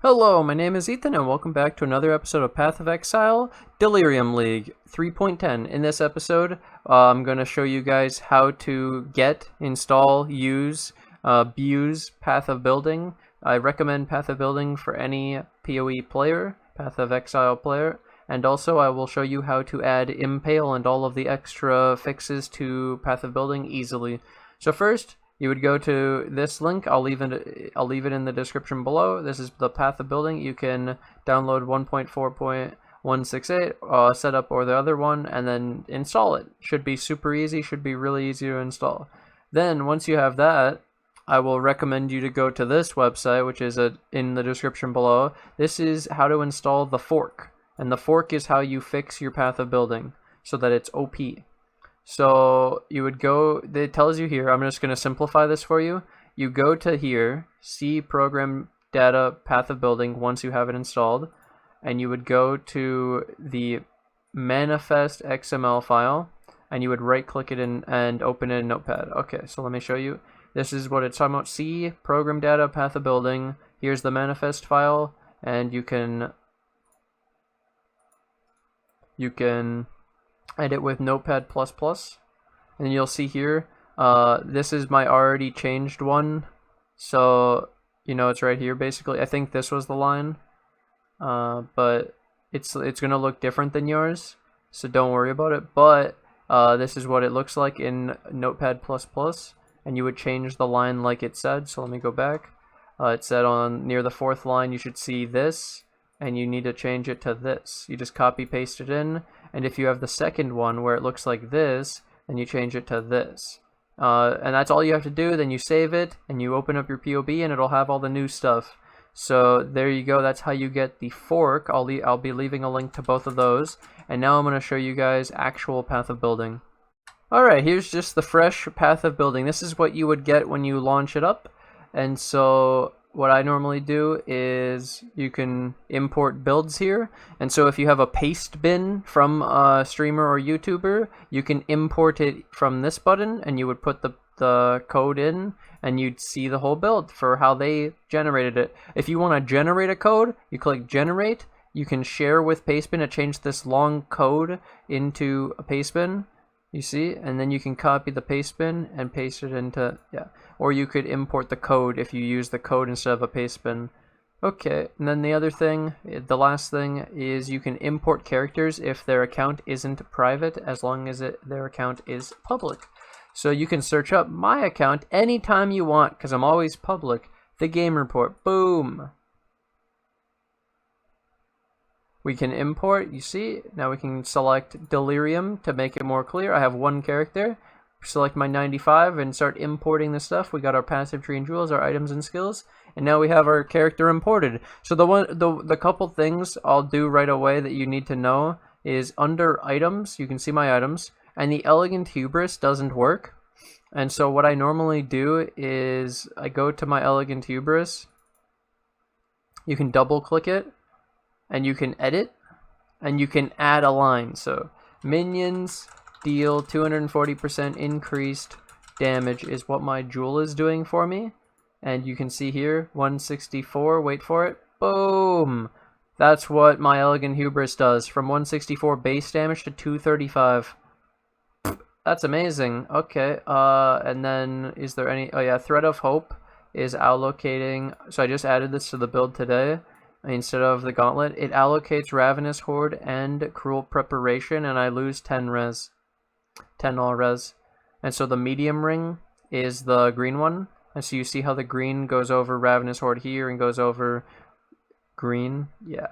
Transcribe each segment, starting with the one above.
Hello, my name is Ethan and welcome back to another episode of Path of Exile, Delirium League 3.10. In this episode, I'm going to show you guys how to get, install, use, abuse Path of Building. I recommend Path of Building for any PoE player, Path of Exile player, and also I will show you how to add Impale and all of the extra fixes to Path of Building easily. So first, you would go to this link. I'll leave it in the description below. This is the Path of Building. You can download 1.4.168 setup or the other one, and then install it. Should be super easy. Should be really easy to install. Then once you have that, I will recommend you to go to this website, which is in the description below. This is how to install the fork, and the fork is how you fix your Path of Building so that it's OP. So you would go, it tells you here, I'm just going to simplify this for you. You go to here, see program data Path of Building once you have it installed, and you would go to the manifest XML file, and you would right click it in and open it in Notepad. Okay, so let me show you. This is what it's talking about. See program data Path of Building. Here's the manifest file, and you can edit with Notepad++, and you'll see here, this is my already changed one, so you know it's right here basically. I think this was the line, but it's gonna look different than yours, so don't worry about it. But this is what it looks like in Notepad++, and you would change the line like it said. So let me go back. It said on near the 4th line you should see this, and you need to change it to this. You just copy paste it in, and if you have the second one where it looks like this, then you change it to this. And that's all you have to do. Then you save it and you open up your POB and it'll have all the new stuff. So there you go. That's how you get the fork. I'll be leaving a link to both of those. And now I'm going to show you guys actual Path of Building. Alright, here's just the fresh Path of Building. This is what you would get when you launch it up. And so what I normally do is you can import builds here, and so if you have a paste bin from a streamer or YouTuber, you can import it from this button, and you would put the code in, and you'd see the whole build for how they generated it. If you want to generate a code, you click generate. You can share with pastebin to change this long code into a pastebin. You see, and then you can copy the pastebin and paste it into, or you could import the code if you use the code instead of a pastebin. Okay, and then the other thing, the last thing, is you can import characters if their account isn't private, as long as their account is public. So you can search up my account anytime you want, because I'm always public. The game report, boom! We can import, you see, now we can select Delirium to make it more clear. I have one character. Select my 95 and start importing the stuff. We got our passive tree and jewels, our items and skills, and now we have our character imported. So the couple things I'll do right away that you need to know is under items, you can see my items, and the Elegant Hubris doesn't work. And so what I normally do is I go to my Elegant Hubris. You can double click it, and you can edit, and you can add a line. So minions deal 240% increased damage is what my jewel is doing for me. And you can see here, 164, wait for it, boom! That's what my Elegant Hubris does, from 164 base damage to 235. That's amazing. Okay, and then is there any, oh yeah, Thread of Hope is allocating, so I just added this to the build today. Instead of the gauntlet, it allocates Ravenous Horde and Cruel Preparation, and I lose 10 res. 10 all res. And so the medium ring is the green one. And so you see how the green goes over Ravenous Horde here and goes over green. Yeah.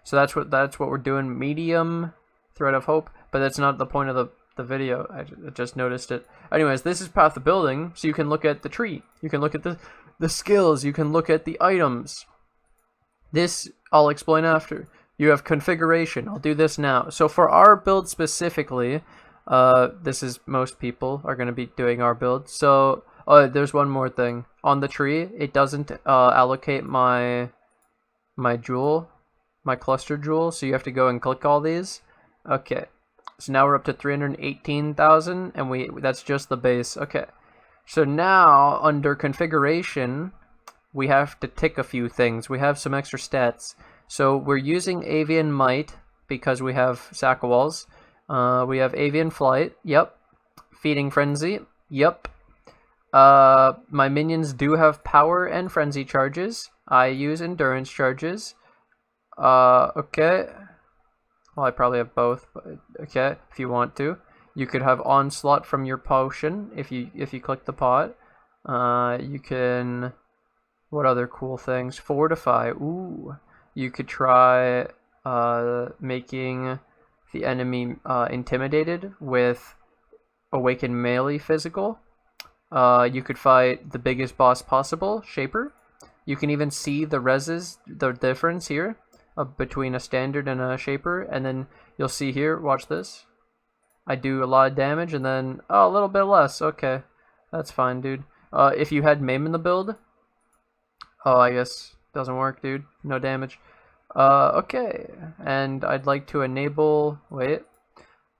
So that's what we're doing. Medium Thread of Hope, but that's not the point of the video. I just noticed it. Anyways, this is Path of Building, so you can look at the tree. You can look at the skills. You can look at the items. This I'll explain after. You have configuration. I'll do this now. So for our build specifically, this is most people are going to be doing our build. So there's one more thing. On the tree, it doesn't allocate my jewel, my cluster jewel. So you have to go and click all these. Okay. So now we're up to 318,000, and that's just the base. Okay. So now under configuration, we have to tick a few things. We have some extra stats. So we're using Avian Might because we have Sack Walls. We have Avian Flight. Yep. Feeding Frenzy. Yep. My minions do have Power and Frenzy charges. I use Endurance charges. Okay. Well, I probably have both, but okay, if you want to. You could have Onslaught from your potion if you click the pot. You can... What other cool things? Fortify. Ooh. You could try making the enemy intimidated with Awaken Melee Physical. You could fight the biggest boss possible, Shaper. You can even see the reses, the difference here between a standard and a Shaper. And then you'll see here, watch this. I do a lot of damage and then, oh, a little bit less. Okay, that's fine, dude. If you had Maim in the build, oh, I guess doesn't work, dude. No damage. Okay, and I'd like to enable, wait.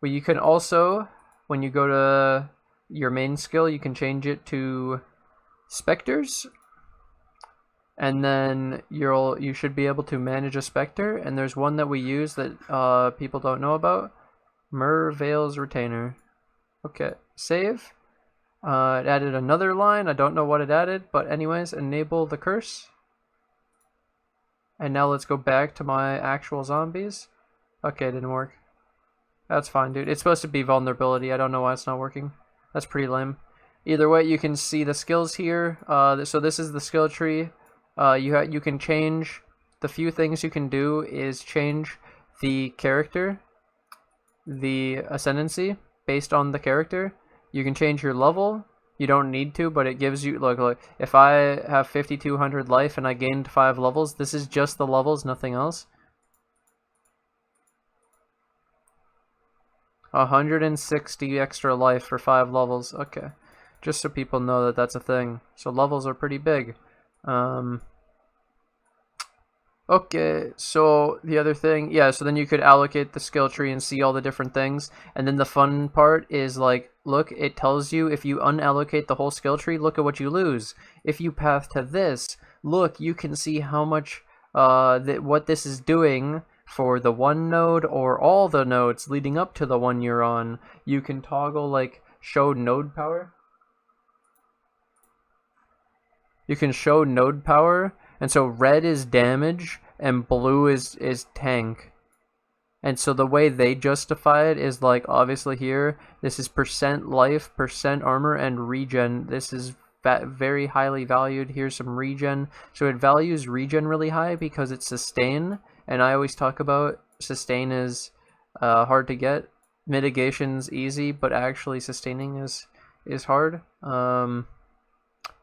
Well, you can also, when you go to your main skill, you can change it to Spectres. And then you should be able to manage a Spectre. And there's one that we use that people don't know about. Merveil's Retainer. Okay, save. It added another line. I don't know what it added, but anyways, enable the curse. And now let's go back to my actual zombies. Okay, it didn't work. That's fine, dude. It's supposed to be vulnerability. I don't know why it's not working. That's pretty lame. Either way, you can see the skills here. So this is the skill tree. You can change. The few things you can do is change the character, the Ascendancy, based on the character. You can change your level. You don't need to, but it gives you, look, if I have 5200 life and I gained 5 levels, this is just the levels, nothing else. 160 extra life for 5 levels. Okay, just so people know that that's a thing. So levels are pretty big. Okay, so the other thing, yeah, so then you could allocate the skill tree and see all the different things. And then the fun part is, like, look, it tells you if you unallocate the whole skill tree, look at what you lose. If you path to this, look, you can see how much, what this is doing for the one node or all the nodes leading up to the one you're on. You can toggle, like, show node power. You can show node power. And so red is damage and blue is tank. And so the way they justify it is, like, obviously here, this is percent life, percent armor, and regen. This is very highly valued. Here's some regen. So it values regen really high because it's sustain. And I always talk about sustain is hard to get. Mitigation's easy, but actually sustaining is hard.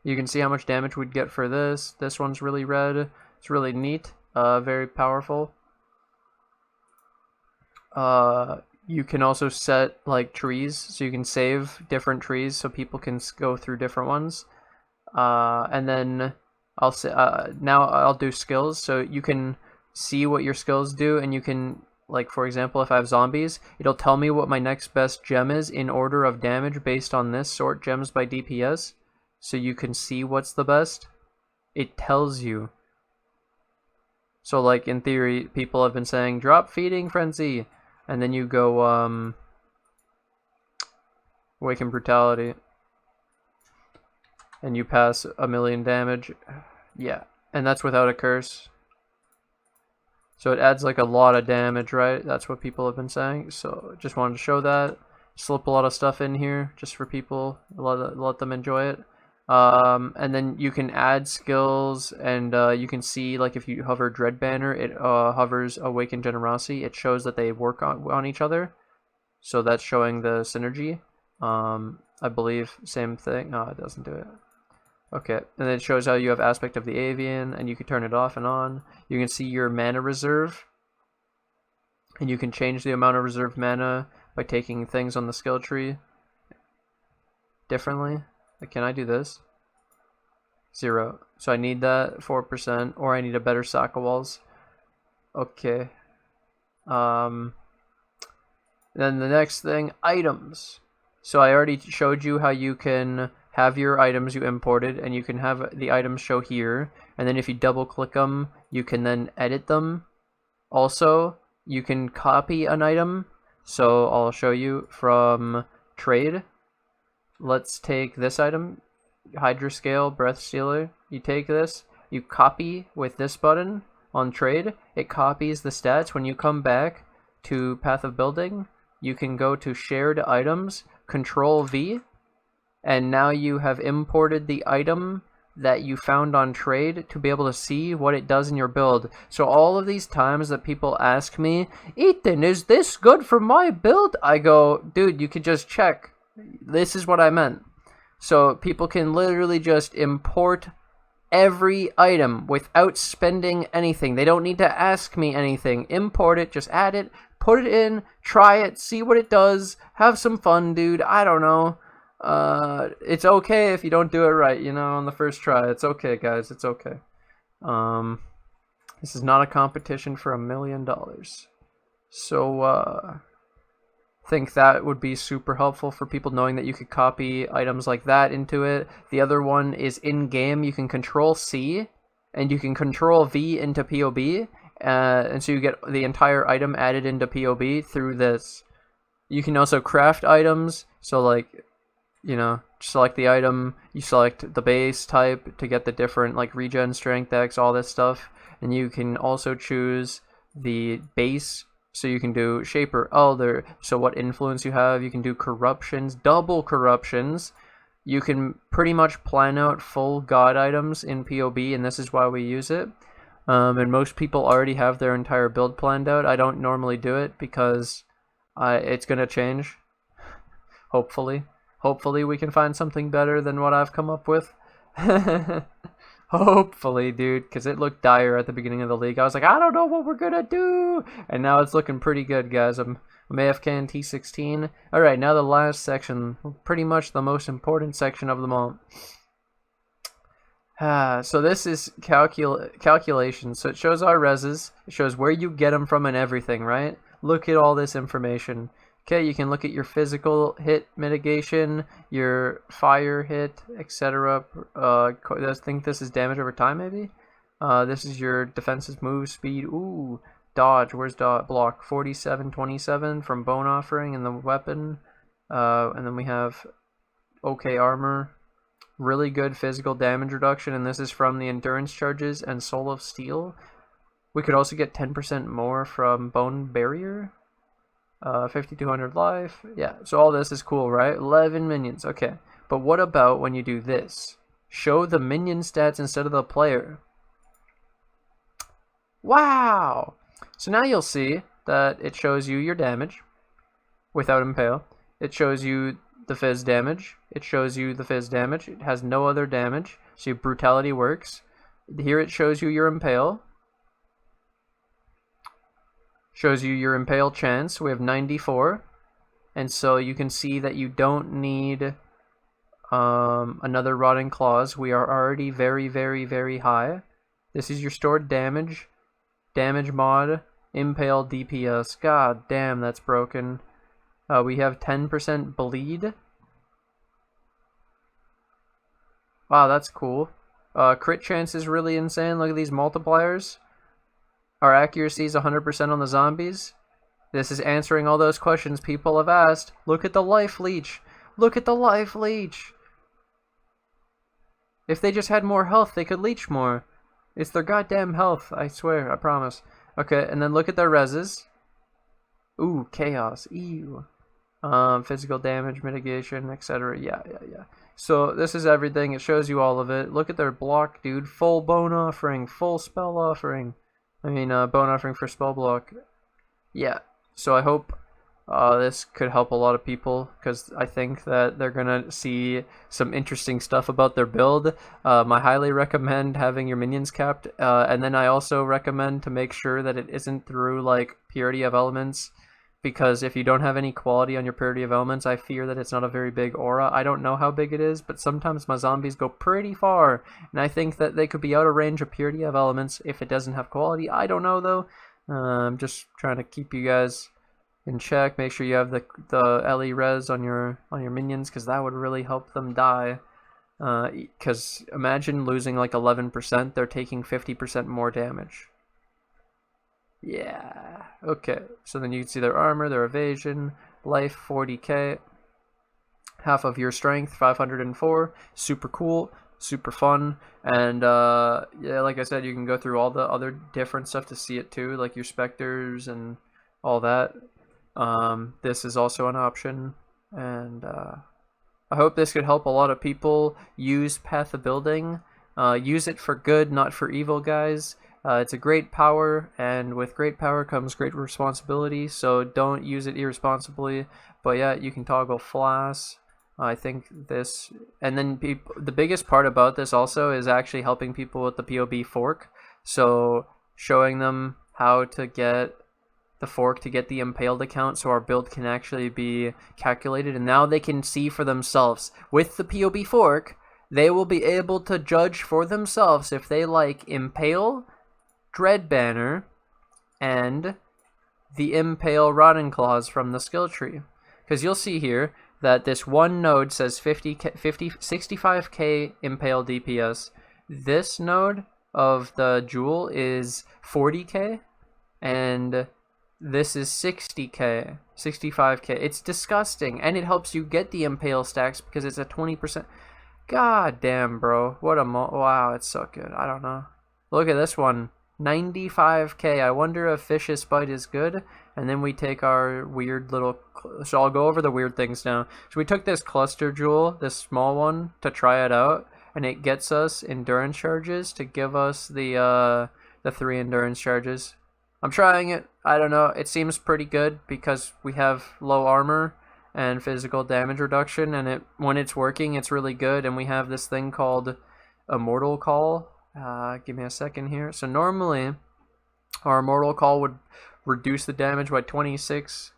You can see how much damage we'd get for this. This one's really red. It's really neat. Very powerful. You can also set, like, trees, so you can save different trees so people can go through different ones. And then I'll say now I'll do skills, so you can see what your skills do, and you can, like, for example, if I have zombies, it'll tell me what my next best gem is in order of damage based on this. Sort gems by DPS. So you can see what's the best. It tells you. So, like, in theory, people have been saying, drop Feeding Frenzy. And then you go, Awaken Brutality. And you pass 1,000,000 damage. Yeah. And that's without a curse. So it adds, like, a lot of damage, right? That's what people have been saying. So just wanted to show that. Slip a lot of stuff in here just for people. Let them enjoy it. And then you can add skills, and you can see, like, if you hover Dread Banner, it hovers Awaken Generosity. It shows that they work on each other, so that's showing the synergy. I believe same thing. No, it doesn't do it. Okay, and then it shows how you have Aspect of the Avian, and you can turn it off and on. You can see your mana reserve, and you can change the amount of reserved mana by taking things on the skill tree differently. Can I do this? 0. So I need that 4%, or I need a better Sack of Walls. Okay. Then the next thing, items. So I already showed you how you can have your items you imported, and you can have the items show here, and then if you double click them, you can then edit them. Also, you can copy an item, so I'll show you from trade. Let's take this item, Hydra Scale, Breath Stealer. You take this, you copy with this button on trade, it copies the stats. When you come back to Path of Building, you can go to shared items, Control V, and now you have imported the item that you found on trade to be able to see what it does in your build. So all of these times that people ask me, Ethan, is this good for my build? I go, dude, you could just check. This is what I meant. So people can literally just import every item without spending anything. They don't need to ask me anything. Import it, just add it, put it in, try it, see what it does, have some fun, dude. I don't know. It's okay if you don't do it right, you know, on the first try. It's okay, guys. It's okay. This is not a competition for $1 million. So, think that would be super helpful for people knowing that you could copy items like that into it. The other one is in-game. You can Control C and you can Control V into POB, and so you get the entire item added into POB through this. You can also craft items, so like, you know, select the item, you select the base type to get the different like regen, strength, X, all this stuff, and you can also choose the base. So you can do Shaper, Elder, so what influence you have. You can do corruptions, double corruptions. You can pretty much plan out full god items in POB, and this is why we use it. And most people already have their entire build planned out. I don't normally do it because it's going to change. Hopefully. Hopefully we can find something better than what I've come up with. Hopefully, dude, because it looked dire at the beginning of the league. I was like, I don't know what we're going to do. And now it's looking pretty good, guys. I'm AFK in T16. All right, now the last section. Pretty much the most important section of them all. So this is calculation. So it shows our reses. It shows where you get them from and everything, right? Look at all this information. Okay, you can look at your physical hit mitigation, your fire hit, etc. I think this is damage over time, maybe? This is your defensive move speed. Ooh, dodge. Where's dodge? Block 47-27 from Bone Offering and the weapon. And then we have okay armor. Really good physical damage reduction, and this is from the endurance charges and Soul of Steel. We could also get 10% more from Bone Barrier. 5200 life. Yeah, so all this is cool, right? 11 minions. Okay, but what about when you do this? Show the minion stats instead of the player. Wow! So now you'll see that it shows you your damage without Impale. It shows you the fizz damage. It shows you the fizz damage. It has no other damage. So brutality works. Here it shows you your Impale. Shows you your Impale chance. We have 94. And so you can see that you don't need another Rotting Claws. We are already very, very, very high. This is your stored damage. Damage mod. Impale DPS. God damn, that's broken. We have 10% bleed. Wow, that's cool. Crit chance is really insane. Look at these multipliers. Our accuracy is 100% on the zombies. This is answering all those questions people have asked. Look at the life leech. Look at the life leech. If they just had more health, they could leech more. It's their goddamn health, I swear, I promise. Okay, and then look at their reses. Ooh, chaos. Ew. Physical damage, mitigation, etc. Yeah. So this is everything. It shows you all of it. Look at their block, dude. Full Bone Offering, full Spell Offering. Bone Offering for spell block. Yeah, so I hope this could help a lot of people, because I think that they're gonna see some interesting stuff about their build. I highly recommend having your minions capped, and then I also recommend to make sure that it isn't through like Purity of Elements, because if you don't have any quality on your Purity of Elements, I fear that it's not a very big aura. I don't know how big it is, but sometimes my zombies go pretty far, and I think that they could be out of range of Purity of Elements if it doesn't have quality. I don't know, though. I'm just trying to keep you guys in check. Make sure you have the LE res on your minions, because that would really help them die. Because imagine losing like 11%, they're taking 50% more damage. Yeah, okay, so then you can see their armor, their evasion, life 40k, half of your strength 504, super cool, super fun, and yeah, like I said, you can go through all the other different stuff to see it too, like your specters and all that. This is also an option, and I hope this could help a lot of people use Path of Building. Use it for good, not for evil, guys. It's a great power, and with great power comes great responsibility, so don't use it irresponsibly. But yeah, you can toggle Flash. I think this, and then the biggest part about this also is actually helping people with the POB fork. So showing them how to get the fork to get the Impaled account so our build can actually be calculated, and now they can see for themselves. With the POB fork, they will be able to judge for themselves if they like Impale, Dread Banner, and the Impale Rotting Claws from the skill tree. Because you'll see here that this one node says 65k Impale DPS. This node of the jewel is 40k, and this is 60k, 65k. It's disgusting, and it helps you get the Impale stacks because it's a 20%. God damn, bro. What a wow, it's so good. I don't know. Look at this one. 95k. I wonder if Fish's Bite is good. And then we take our weird little... So I'll go over the weird things now. So we took this cluster jewel, this small one, to try it out. And it gets us endurance charges to give us the 3 endurance charges. I'm trying it. I don't know. It seems pretty good because we have low armor and physical damage reduction. And when it's working, it's really good. And we have this thing called Immortal Call. Give me a second here. So normally, our Immortal Call would reduce the damage by 26%,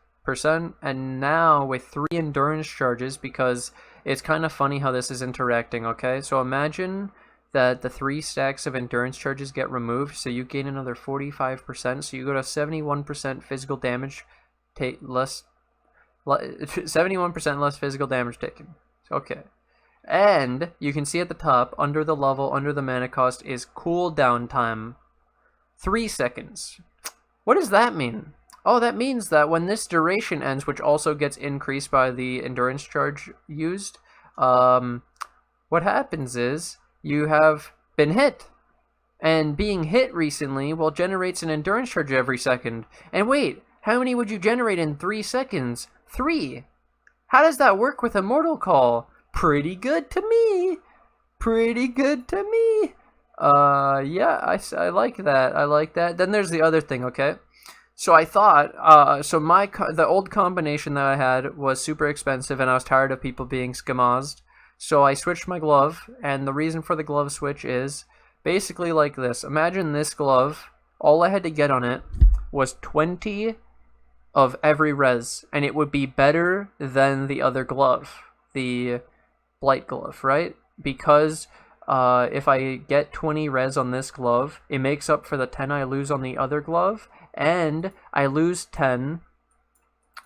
and now with 3 endurance charges, because it's kind of funny how this is interacting, okay? So imagine that the 3 stacks of endurance charges get removed, so you gain another 45%, so you go to 71% physical damage, 71% less physical damage taken. Okay. And you can see at the top, under the level, under the mana cost, is cooldown time. 3 seconds. What does that mean? Oh, that means that when this duration ends, which also gets increased by the endurance charge used, what happens is you have been hit. And being hit recently, well, generates an endurance charge every second. And wait, how many would you generate in 3 seconds? 3. How does that work with Immortal Call? Pretty good to me. Pretty good to me. Yeah, I like that. I like that. Then there's the other thing, okay? So I thought, the old combination that I had was super expensive, and I was tired of people being skamazed. So I switched my glove, and the reason for the glove switch is basically like this. Imagine this glove. All I had to get on it was 20 of every res, and it would be better than the other glove, the Blight glove, right? Because if I get 20 res on this glove, it makes up for the 10 I lose on the other glove, and I lose 10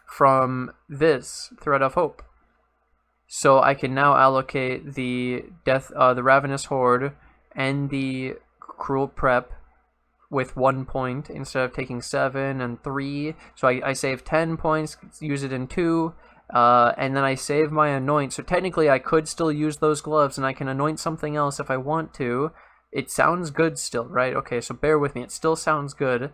from this Thread of Hope. So I can now allocate the Ravenous Horde and the Cruel Prep with 1 point instead of taking 7 and 3. So I save 10 points, use it in 2. And then I save my anoint, so technically I could still use those gloves, and I can anoint something else if I want to. It sounds good still, right? Okay, so bear with me, it still sounds good.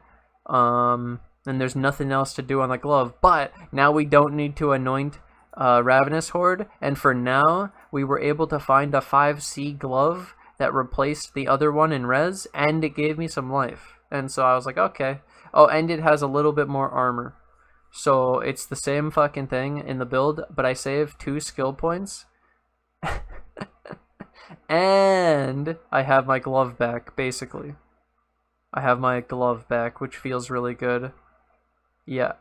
And there's nothing else to do on the glove, but now we don't need to anoint Ravenous Horde, and for now, we were able to find a 5C glove that replaced the other one in res, and it gave me some life. And so I was like, okay. Oh, and it has a little bit more armor. So it's the same fucking thing in the build, but I saved 2 skill points. And I have my glove back, basically. I have my glove back, which feels really good. Yeah.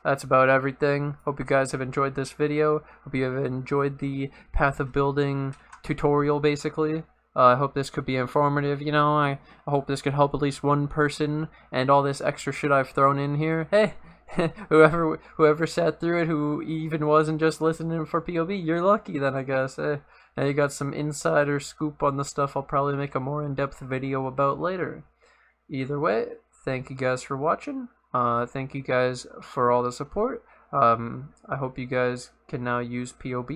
That's about everything. Hope you guys have enjoyed this video. Hope you have enjoyed the Path of Building tutorial, basically. I hope this could be informative, you know. I hope this could help at least one person, and all this extra shit I've thrown in here. Hey! whoever sat through it, who even wasn't just listening for POV, you're lucky then, I guess. Now you got some insider scoop on the stuff I'll probably make a more in-depth video about later. Either way, thank you guys for watching. Thank you guys for all the support. I hope you guys can now use POB.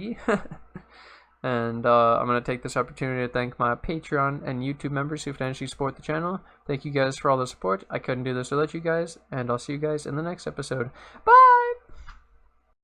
And I'm going to take this opportunity to thank my Patreon and YouTube members who financially support the channel. Thank you guys for all the support. I couldn't do this without you guys, and I'll see you guys in the next episode. Bye!